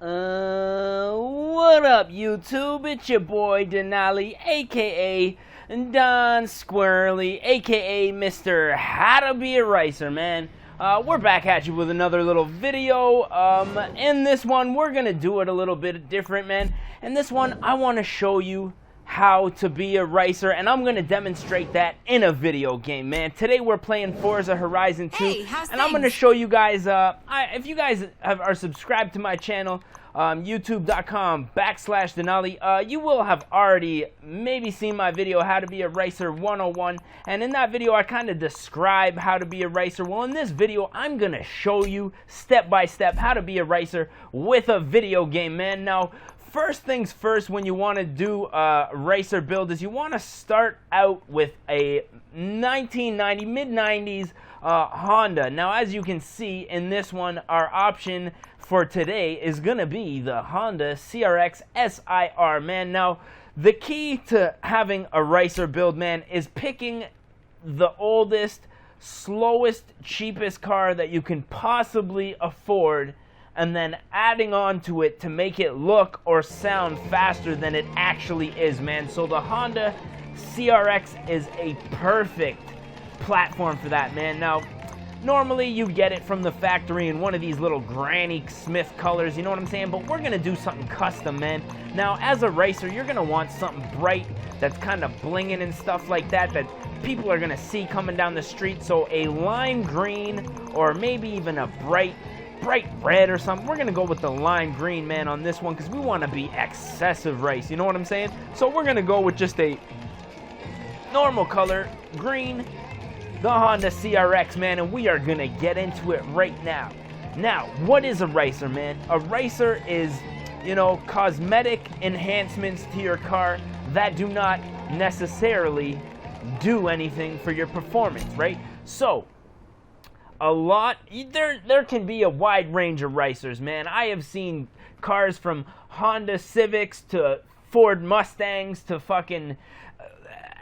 What up, YouTube? It's your boy Denali, aka Don Squirrely, aka Mr. How to Be a Ricer, man. We're back at you with another little video. In this one, we're gonna do it a little bit different, man. In this one, I want to show you how to be a ricer, and I'm going to demonstrate that in a video game, man. Today we're playing Forza Horizon 2, and I'm going to show you guys, if you guys are subscribed to my channel, youtube.com/Denali, you will have already maybe seen my video, How to Be a Ricer 101, and in that video I kind of describe how to be a ricer. Well, in this video, I'm going to show you step by step how to be a ricer with a video game, man. Now, first things first, when you want to do a ricer build, is you want to start out with a 1990, mid-90s Honda. Now, as you can see in this one, our option for today is going to be the Honda CRX SIR, man. Now, the key to having a ricer build, man, is picking the oldest, slowest, cheapest car that you can possibly afford, and then adding on to it to make it look or sound faster than it actually is, man. So the Honda CRX is a perfect platform for that, man. Now, normally you get it from the factory in one of these little Granny Smith colors, you know what I'm saying? But we're gonna do something custom, man. Now, as a racer, you're gonna want something bright that's kind of blinging and stuff like that, that people are gonna see coming down the street. So a lime green, or maybe even a bright red or something. We're gonna go with the lime green, man, on this one, because we want to be excessive race, you know what I'm saying? So we're gonna go with just a normal color green, the Honda CRX, man, and we are gonna get into it right now. Now, what is a ricer, man? A ricer is, you know, cosmetic enhancements to your car that do not necessarily do anything for your performance, right? So there can be a wide range of ricers, man. I have seen cars from Honda Civics to Ford Mustangs to fucking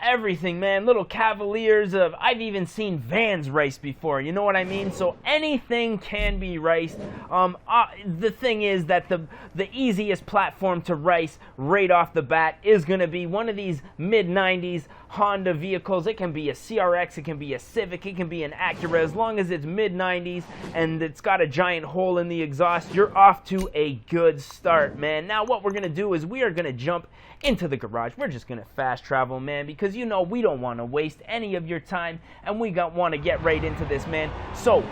everything, man. Little Cavaliers. I've even seen vans race before, you know what I mean? So anything can be raced. The thing is that the easiest platform to race right off the bat is going to be one of these mid-90s Honda vehicles. It can be a CRX, it can be a Civic, it can be an Acura. As long as it's mid-90s and it's got a giant hole in the exhaust, you're off to a good start, man. Now, what we're going to do is we are going to jump into the garage. We're just going to fast travel, man, because, you know, we don't want to waste any of your time, and we want to get right into this, man. So,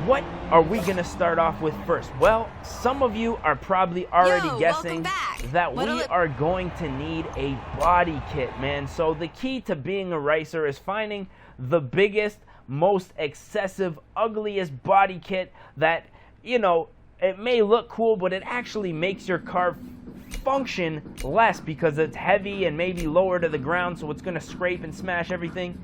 what are we going to start off with first? Well, some of you are probably already guessing that we are going to need a body kit, man. So the key to being a ricer is finding the biggest, most excessive, ugliest body kit that, you know, it may look cool, but it actually makes your car function less because it's heavy and maybe lower to the ground, so it's going to scrape and smash everything.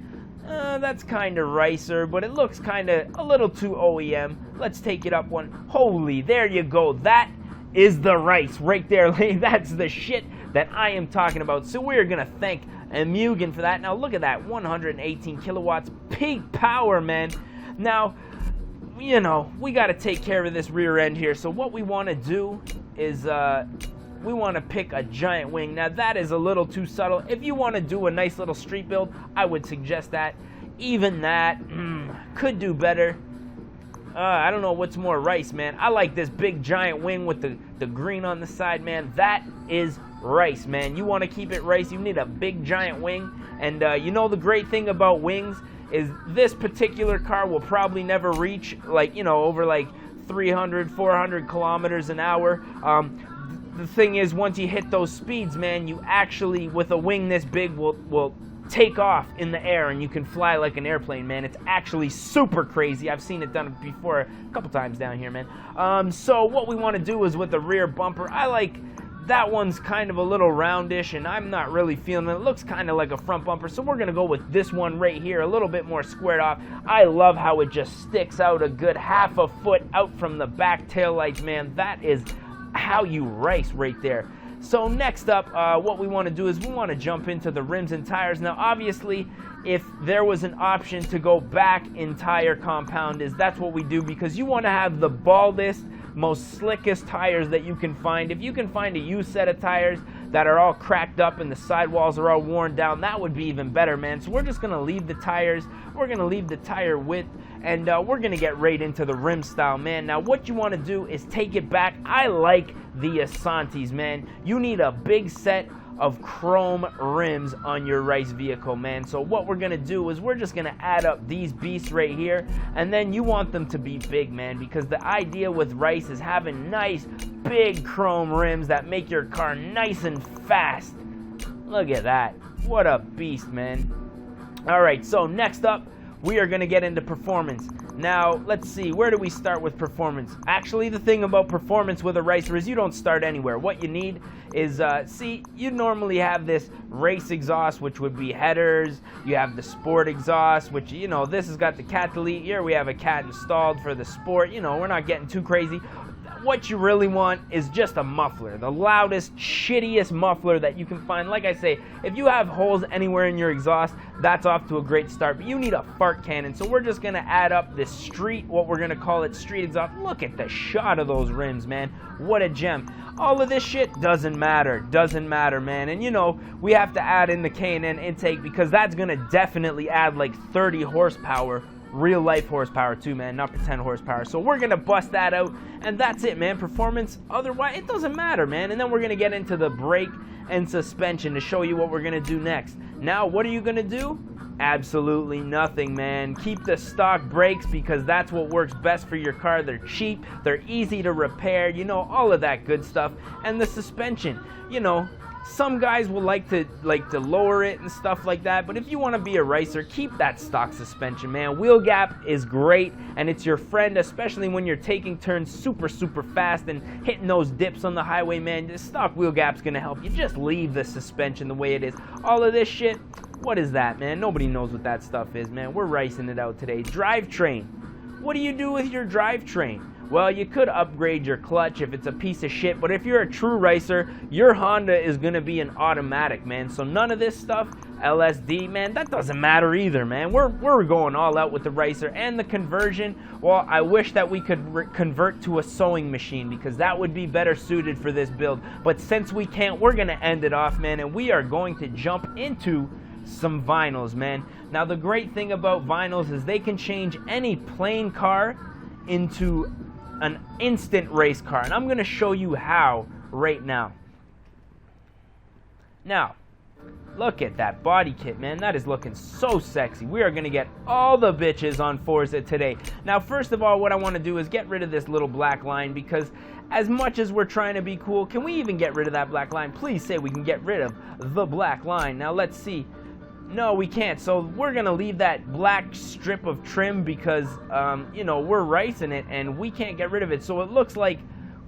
That's kind of ricer, but it looks kind of a little too OEM. Let's take it up one. Holy, there you go. That is the rice right there. That's the shit that I am talking about. So we're going to thank Mugen for that. Now look at that, 118 kilowatts, peak power, man. Now, you know, we got to take care of this rear end here. So what we want to do is we want to pick a giant wing. Now, that is a little too subtle. If you want to do a nice little street build, I would suggest that. Even that could do better. I don't know what's more rice, man. I like this big giant wing with the green on the side, man. That is rice, man. You want to keep it rice, you need a big giant wing. And you know, the great thing about wings is this particular car will probably never reach, like, you know, over like 300, 400 kilometers an hour. The thing is, once you hit those speeds, man, you actually, with a wing this big, will take off in the air, and you can fly like an airplane, man. It's actually super crazy. I've seen it done before a couple times down here, man. So what we want to do is with the rear bumper, I like that one's kind of a little roundish, and I'm not really feeling it. It looks kind of like a front bumper, so we're going to go with this one right here, a little bit more squared off. I love how it just sticks out a good half a foot out from the back taillights, man. That is how you race right there. So next up, what we want to do is we want to jump into the rims and tires. Now, obviously, if there was an option to go back in tire compound, that's what we do, because you want to have the baldest, most slickest tires that you can find. If you can find a used set of tires that are all cracked up and the sidewalls are all worn down, that would be even better, man. So we're just going to leave the tires, we're going to leave the tire width, and we're going to get right into the rim style, man. Now, what you want to do is take it back. I like the Asantis, man. You need a big set of chrome rims on your Rice vehicle, man. So what we're gonna do is we're just gonna add up these beasts right here, and then you want them to be big, man, because the idea with Rice is having nice big chrome rims that make your car nice and fast. Look at that. What a beast, man. All right, so next up we are gonna get into performance. Now, let's see, where do we start with performance? Actually, the thing about performance with a RICER is you don't start anywhere. What you need is, see, you normally have this race exhaust, which would be headers. You have the sport exhaust, which, you know, this has got the cat delete. Here we have a cat installed for the sport. You know, we're not getting too crazy. What you really want is just a muffler, the loudest, shittiest muffler that you can find. Like I say, if you have holes anywhere in your exhaust, that's off to a great start, but you need a fart cannon. So we're just gonna add up this street, what we're gonna call it, street exhaust. Look at the shot of those rims, man. What a gem. All of this shit doesn't matter, man. And you know, we have to add in the K&N intake because that's gonna definitely add like 30 horsepower. Real life horsepower too, man, not pretend horsepower. So we're gonna bust that out, and that's it, man. Performance, otherwise it doesn't matter, man. And then we're gonna get into the brake and suspension to show you what we're gonna do next. Now, what are you gonna do? Absolutely nothing, man. Keep the stock brakes because that's what works best for your car. They're cheap, they're easy to repair, you know, all of that good stuff. And the suspension, you know, some guys will like to lower it and stuff like that, but if you want to be a RICER, keep that stock suspension, man. Wheel gap is great, and it's your friend, especially when you're taking turns super fast and hitting those dips on the highway, man. The stock wheel gap's gonna help you. Just leave the suspension the way it is. All of this shit, what is that, man? Nobody knows what that stuff is, man. We're ricing it out today. Drivetrain. What do you do with your drivetrain? Well, you could upgrade your clutch if it's a piece of shit, but if you're a true RICER, your Honda is going to be an automatic, man. So none of this stuff, LSD, man, that doesn't matter either, man. We're going all out with the RICER. And the conversion, well, I wish that we could convert to a sewing machine because that would be better suited for this build. But since we can't, we're going to end it off, man, and we are going to jump into some vinyls, man. Now, the great thing about vinyls is they can change any plain car into an instant race car, and I'm going to show you how right now. Now, look at that body kit, man. That is looking so sexy. We are going to get all the bitches on Forza today. Now, first of all, what I want to do is get rid of this little black line because as much as we're trying to be cool, can we even get rid of that black line? Please say we can get rid of the black line. Now, let's see. No, we can't. So we're going to leave that black strip of trim because, you know, we're ricing it and we can't get rid of it. So it looks like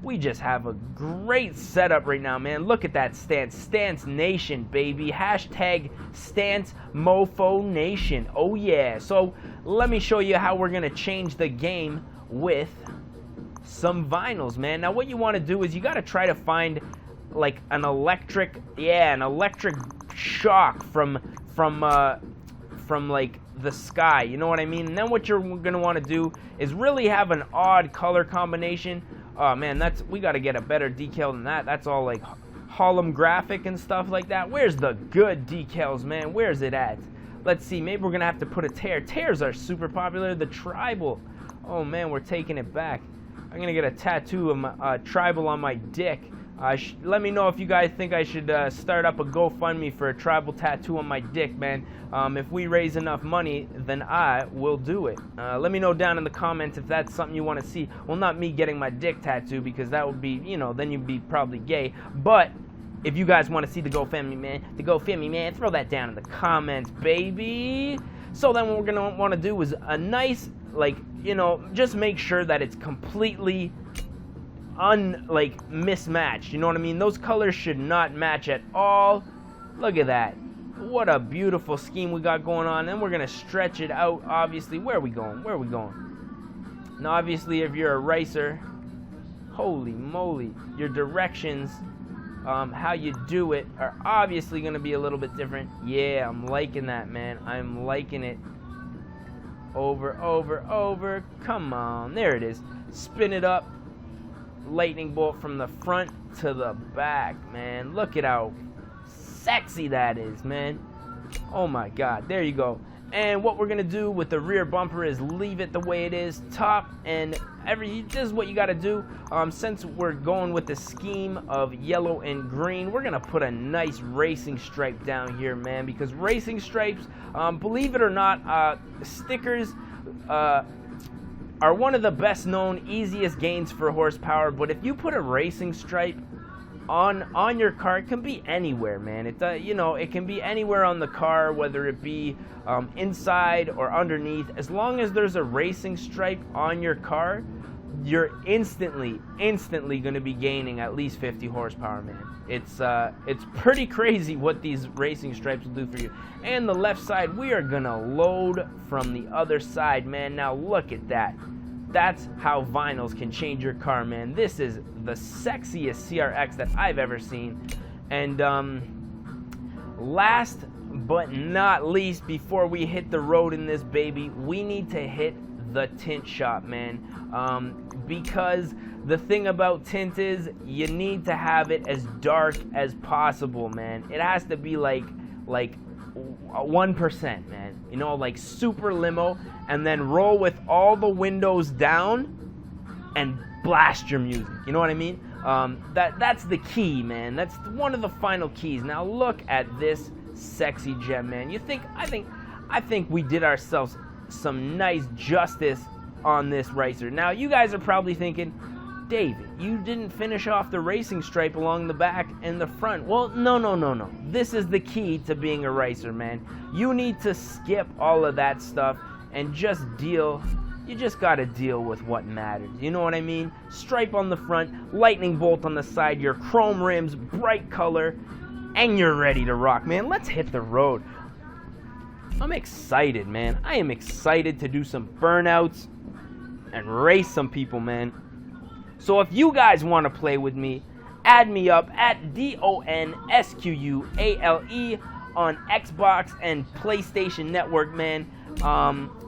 we just have a great setup right now, man. Look at that stance. Stance Nation, baby. Hashtag Stance Mofo Nation. Oh, yeah. So let me show you how we're going to change the game with some vinyls, man. Now, what you want to do is you got to try to find like an electric shock from like the sky, you know what I mean? And then what you're gonna want to do is really have an odd color combination. Oh man, we got to get a better decal than that. That's all like holographic and stuff like that. Where's the good decals, man? Where's it at? Let's see, maybe we're gonna have to put a tear. Tears are super popular. The tribal, oh man, we're taking it back. I'm gonna get a tattoo of my tribal on my dick. Let me know if you guys think I should start up a GoFundMe for a tribal tattoo on my dick, man. If we raise enough money, then I will do it. Let me know down in the comments if that's something you want to see. Well, not me getting my dick tattoo because that would be, you know, then you'd be probably gay. But if you guys want to see the GoFundMe, man, throw that down in the comments, baby. So then what we're going to want to do is a nice, like, you know, just make sure that it's completely mismatched, you know what I mean? Those colors should not match at all. Look at that. What a beautiful scheme we got going on. And we're gonna stretch it out, obviously. Where are we going? Now, obviously, if you're a RICER, holy moly, your directions, how you do it are obviously gonna be a little bit different. Yeah, I'm liking that, man. I'm liking it. Over. Come on, there it is. Spin it up. lightning bolt from the front to the back, man. Look at how sexy that is, man. Oh my god, there you go. And what we're gonna do with the rear bumper is leave it the way it is, top and this is what you gotta do. Since we're going with the scheme of yellow and green, we're gonna put a nice racing stripe down here, man, because racing stripes, believe it or not, stickers are one of the best known, easiest gains for horsepower. But if you put a racing stripe on your car, it can be anywhere, man. It can be anywhere on the car, whether it be inside or underneath. As long as there's a racing stripe on your car, you're instantly going to be gaining at least 50 horsepower, man. It's pretty crazy what these racing stripes will do for you. And the left side, we are gonna load from the other side, man. Now look at that. That's how vinyls can change your car, man. This is the sexiest CRX that I've ever seen. And last but not least, before we hit the road in this baby, we need to hit the tint shop, man. Because the thing about tint is you need to have it as dark as possible, man. It has to be like 1%, man. You know, like super limo, and then roll with all the windows down and blast your music. You know what I mean? That's the key, man. That's one of the final keys. Now look at this sexy gem, man. I think we did ourselves some nice justice on this RICER. Now you guys are probably thinking, David, you didn't finish off the racing stripe along the back and the front. Well, no. This is the key to being a RICER, man. You need to skip all of that stuff and just deal. You just gotta deal with what matters. You know what I mean? Stripe on the front, lightning bolt on the side, your chrome rims, bright color, and you're ready to rock, man. Let's hit the road. I'm excited, man. I am excited to do some burnouts and race some people, man. So if you guys want to play with me, add me up at DONSQUALE on Xbox and PlayStation Network, man.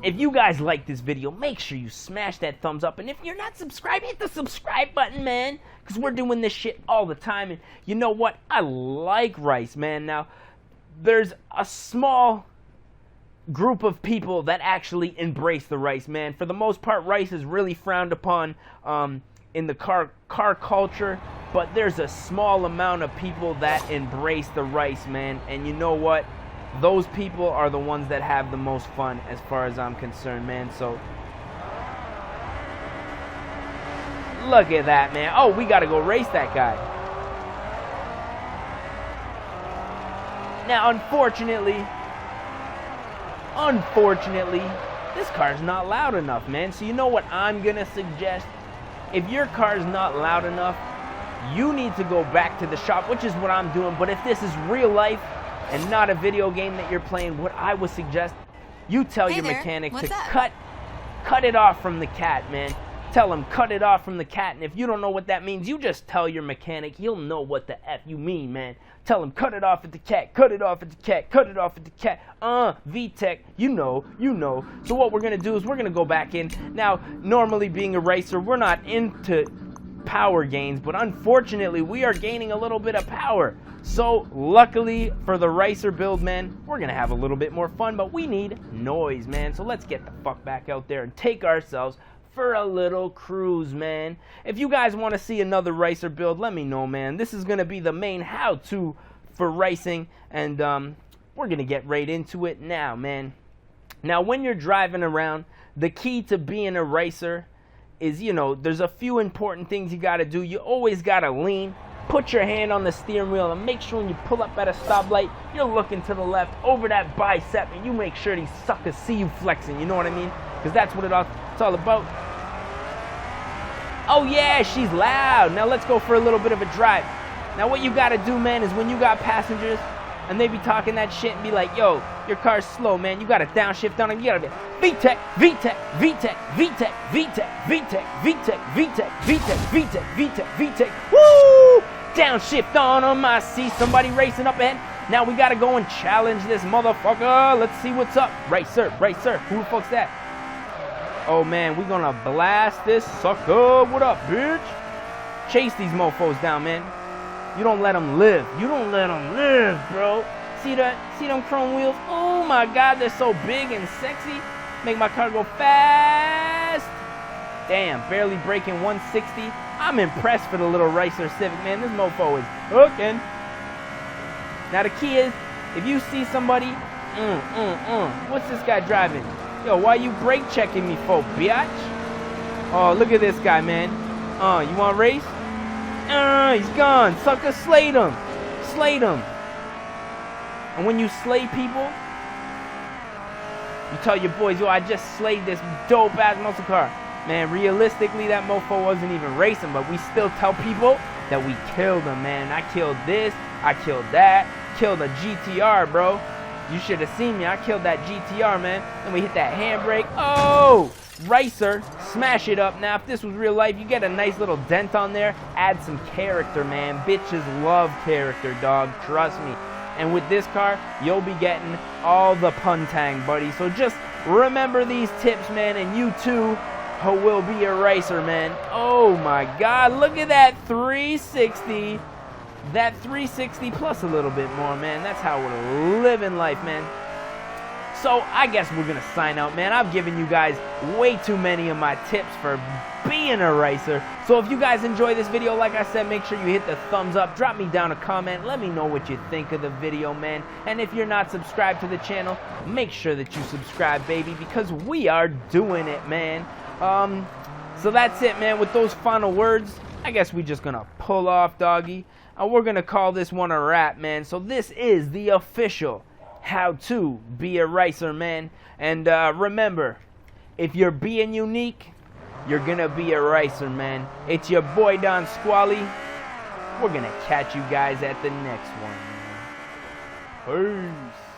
If you guys like this video, make sure you smash that thumbs up. And if you're not subscribed, hit the subscribe button, man. Because we're doing this shit all the time. And you know what? I like Rice, man. Now, there's a small group of people that actually embrace the Rice, man. For the most part, Rice is really frowned upon in the car culture, but there's a small amount of people that embrace the Rice, man. And you know what? Those people are the ones that have the most fun as far as I'm concerned, man. So look at that, man. Oh, we gotta go race that guy. Now, unfortunately, this car's not loud enough, man. So you know what I'm gonna suggest? If your car's not loud enough, you need to go back to the shop, which is what I'm doing. But if this is real life and not a video game that you're playing, what I would suggest, you tell your mechanic to cut it off from the cat, man. Tell him, cut it off from the cat. And if you don't know what that means, you just tell your mechanic. He'll know what the F you mean, man. Tell him, cut it off at the cat, cut it off at the cat, cut it off at the cat. VTech, you know. So what we're going to do is we're going to go back in. Now, normally being a racer, we're not into power gains, but unfortunately, we are gaining a little bit of power. So, luckily for the RICER build, man, we're going to have a little bit more fun, but we need noise, man. So let's get the fuck back out there and take ourselves for a little cruise, man. If you guys want to see another RICER build, let me know, man. This is going to be the main how-to for racing, and we're going to get right into it now, man. Now, when you're driving around, the key to being a RICER is, you know, there's a few important things you got to do. You always got to lean. Put your hand on the steering wheel and make sure when you pull up at a stoplight, you're looking to the left over that bicep, and you make sure these suckers see you flexing, you know what I mean? Because that's what it's all about. Oh yeah, she's loud. Now let's go for a little bit of a drive. Now what you got to do, man, is when you got passengers and they be talking that shit and be like, yo, your car's slow, man. You got to downshift on them. You got to be VTech, VTech, VTech, VTech, VTech, VTech, VTech, VTech, VTech, VTech, VTech, VTech. Woo! Downshift on them. I see somebody racing up ahead. Now we got to go and challenge this motherfucker. Let's see what's up. RICER. Who the fuck's that? Oh, man, we're going to blast this sucker. What up, bitch? Chase these mofos down, man. You don't let them live. You don't let them live, bro. See that? See them chrome wheels? Oh my God, they're so big and sexy. Make my car go fast. Damn, barely breaking 160. I'm impressed for the little RICER Civic, man. This mofo is hooking. Now the key is, if you see somebody, what's this guy driving? Yo, why you brake checking me for, biatch? Oh, look at this guy, man. You want to race? He's gone. Sucker, slayed him. Slayed him. And when you slay people, you tell your boys, yo, I just slayed this dope-ass muscle car. Man, realistically, that mofo wasn't even racing, but we still tell people that we killed him, man. I killed this, I killed that, killed a GTR, bro. You should have seen me. I killed that GTR, man. Then we hit that handbrake. Oh! RICER, smash it up. Now, if this was real life, you get a nice little dent on there. Add some character, man. Bitches love character, dog. Trust me. And with this car, you'll be getting all the puntang, buddy. So just remember these tips, man, and you too will be a RICER, man. Oh my God, look at that 360. That 360 plus a little bit more, man. That's how we're living life, man. So I guess we're gonna sign out, man. I've given you guys way too many of my tips for being a RICER. So if you guys enjoy this video, like I said, make sure you hit the thumbs up. Drop me down a comment. Let me know what you think of the video, man. And if you're not subscribed to the channel, make sure that you subscribe, baby, because we are doing it, man. So that's it, man. With those final words, I guess we're just gonna pull off, doggy. And we're gonna call this one a wrap, man. So this is the official how to be a RICER, man. And remember, if you're being unique, you're gonna be a RICER, man. It's your boy Don Squally. We're gonna catch you guys at the next one, man. Peace.